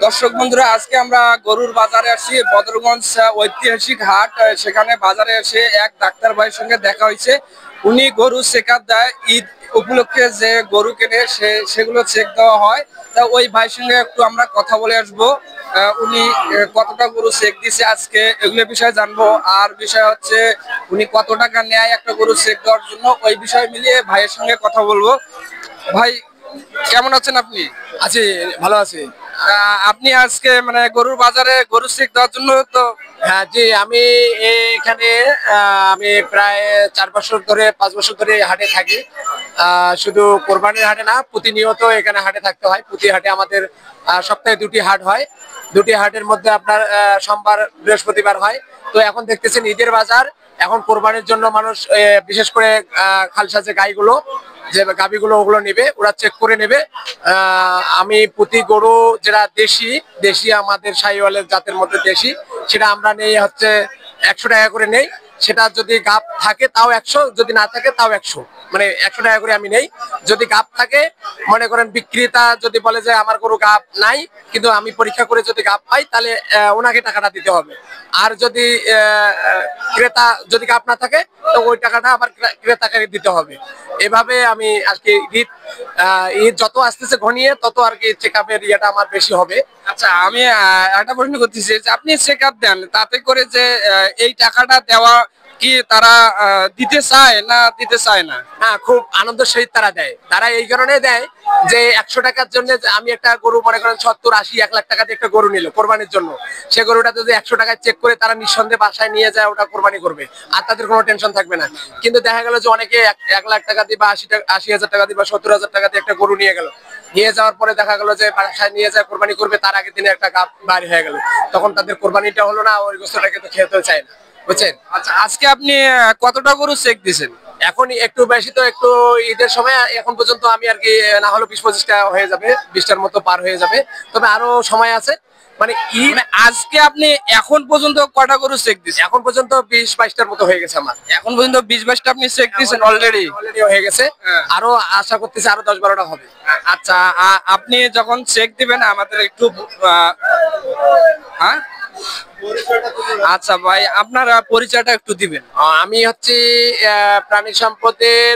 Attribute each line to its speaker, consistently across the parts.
Speaker 1: দর্শক বন্ধুরা, আজকে আমরা গরুর বাজারে আসি। বদরগঞ্জ ঐতিহাসিক হাট। সেখানে বাজারে এসে এক ডাক্তার ভাইয়ের সঙ্গে দেখা হয়েছে। উনি গরু চেকআপ দেয়। ঈদ উপলক্ষে যে গরু কেনে সেগুলো চেক দেওয়া হয়। তা ওই ভাইয়ের সঙ্গে একটু আমরা কথা বলে আসবো। উনি কতটা গরু চেক দিছে আজকে এগুলো বিষয়ে জানবো। আর বিষয় হচ্ছে উনি কত টাকা নেয় একটা গরু চেক দেওয়ার জন্য, ওই বিষয় মিলিয়ে ভাইয়ের সঙ্গে কথা বলবো। ভাই, কেমন আছেন আপনি?
Speaker 2: আছি, ভালো আছি।
Speaker 1: আপনি আজকে মানে গরুর বাজারে গরু চেক দেওয়ার জন্য তো?
Speaker 2: হ্যাঁ জি, আমি এখানে আমি প্রায় 4 বছর ধরে 5 বছর ধরে এই হাটে থাকি। শুধু কোরবানির হাটে না, প্রতিনিয়ত এখানে হাটে থাকতে হয়। প্রতি হাটে আমাদের সপ্তাহে 2টি হাট হয়। 2টি হাটের মধ্যে আপনার সোমবার বৃহস্পতিবার হয়। তো এখন দেখতেছেন ঈদের বাজার। এখন কোরবানির জন্য মানুষ বিশেষ করে খালসাজে গাইগুলো, যে গাবিগুলো ওগুলো নেবে, ওরা চেক করে নেবে। আমি প্রতি গরু যেটা দেশি দেশি আমাদের শাহিওয়ালের জাতের মধ্যে দেশি, সেটা আমরা নেই হচ্ছে 100 টাকা করে নেই। সেটা যদি গাব থাকে তাও 100, যদি না থাকে তাও 100, মানে 100 টাকা করে আমি নেই। যদি গাব থাকে, মনে করেন বিক্রেতা যদি বলে যে আমার গরু গাব নাই, কিন্তু আমি পরীক্ষা করে যদি গাব পাই, তাহলে ওনাকে টাকাটা দিতে হবে। আর যদি ক্রেতা যদি গাব না থাকে, তো ওই টাকাটা আবার ক্রেতাকে দিতে হবে। এভাবে আমি আজকে ঈদ যত আসতেছে ঘনিয়ে, তত আর কি চেকআপের ইয়েটা আমার বেশি হবে।
Speaker 1: আচ্ছা, আমি একটা প্রশ্ন করতেছি যে আপনি চেকআপ দেন, তাতে করে যে এই টাকাটা দেওয়া কি তারা দিতে চায় না দিতে চায় না?
Speaker 2: হ্যাঁ, খুব আনন্দের সহিত তারা দেয়। তারা এই কারণে দেয় যে 100 টাকার জন্য আমি একটা গরু, মনে করেন 70, 80, 1 লাখ টাকা দিয়ে একটা গরু নিল কোরবানির জন্য, সে গরুটা যদি 100 টাকায় চেক করে তারা নিঃসন্দেহে বাসায় নিয়ে যায়, ওটা কোরবানি করবে, আর তাদের কোনো টেনশন থাকবে না। কিন্তু দেখা গেল যে অনেকে 1 লাখ টাকা দিয়ে বা 80,000 টাকা দিয়ে বা 70,000 টাকা দিয়ে একটা গরু নিয়ে গেল, নিয়ে যাওয়ার পরে দেখা গেল যে বাসায় নিয়ে যায় কোরবানি করবে, তার আগের দিনে একটা গাব বাড়ি হয়ে গেল, তখন তাদের কোরবানিটা হলো না, ওই গোস্তটাকে তো খেতে চায় না, বুঝছেন?
Speaker 1: আচ্ছা, আজকে আপনি কতটা গরু চেক দিয়েছেন?
Speaker 2: এখন একটু বেশি, তো একটু ঈদের সময় এখন পর্যন্ত আমি আর কি না হলো 20-25টা হয়ে যাবে, 20টার মতো পার হয়ে যাবে। তবে আরো সময় আছে। মানে ঈদ
Speaker 1: মানে আজকে আপনি এখন পর্যন্ত কটা গরু চেক দিয়েছেন?
Speaker 2: এখন পর্যন্ত 20-22টার মতো হয়ে গেছে আমার।
Speaker 1: এখন পর্যন্ত 20-22টা আপনি চেক দিয়েছেন অলরেডি?
Speaker 2: অলরেডি হয়ে গেছে। আরো আশা করতেছি আরো 10-12টা হবে।
Speaker 1: আচ্ছা, আপনি যখন চেক দিবেন আমাদের একটু হ্যাঁ, আচ্ছা ভাই, আপনার পরিচয়টা একটু দিবেন।
Speaker 2: আমি হচ্ছে প্রাণী সম্পদের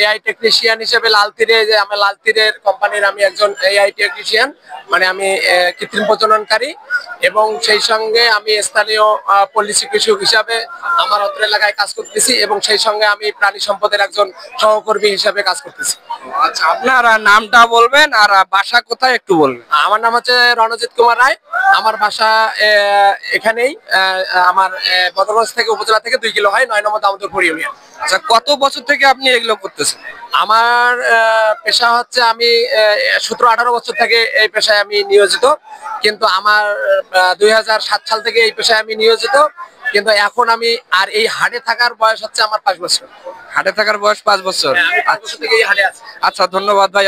Speaker 2: এআই টেকনিশিয়ান হিসেবে লালতীরে, যে আমার লালতীরের কোম্পানির আমি একজন এআই টেকনিশিয়ান, মানে আমি কৃত্রিম প্রজননকারী, এবং সেই সঙ্গে আমি স্থানীয় পল্লী চিকিৎসক হিসাবে আমার অত্র এলাকায় কাজ করতেছি, এবং সেই সঙ্গে আমি প্রাণী সম্পদের একজন সহকর্মী হিসাবে কাজ করতেছি।
Speaker 1: আচ্ছা, আপনার নামটা বলবেন আর বাসা কোথায় একটু বলবেন।
Speaker 2: আমার নাম হচ্ছে রণজিৎ কুমার রায়। আমার বাসা এখানেই, আমার বদরগঞ্জ থেকে, উপজেলা থেকে 2 কিলো হয়, 9 নম্বর দামোদরপুর ইউনিয়ন।
Speaker 1: আচ্ছা, কত বছর থেকে আপনি এগুলো করতেছেন?
Speaker 2: আমার পেশা হচ্ছে, আমি 17-18 বছর থেকে এই পেশায় আমি নিয়োজিত, কিন্তু আমার 2007 সাল থেকে এই পেশায় আমি নিয়োজিত, কিন্তু এখন আমি আর এই হাটে থাকার বয়স হচ্ছে আমার 5 বছর।
Speaker 1: হাটে থাকার বয়স 5 বছর?
Speaker 2: আমি 5 বছর থেকে এই হাটে আছি।
Speaker 1: আচ্ছা, ধন্যবাদ ভাই।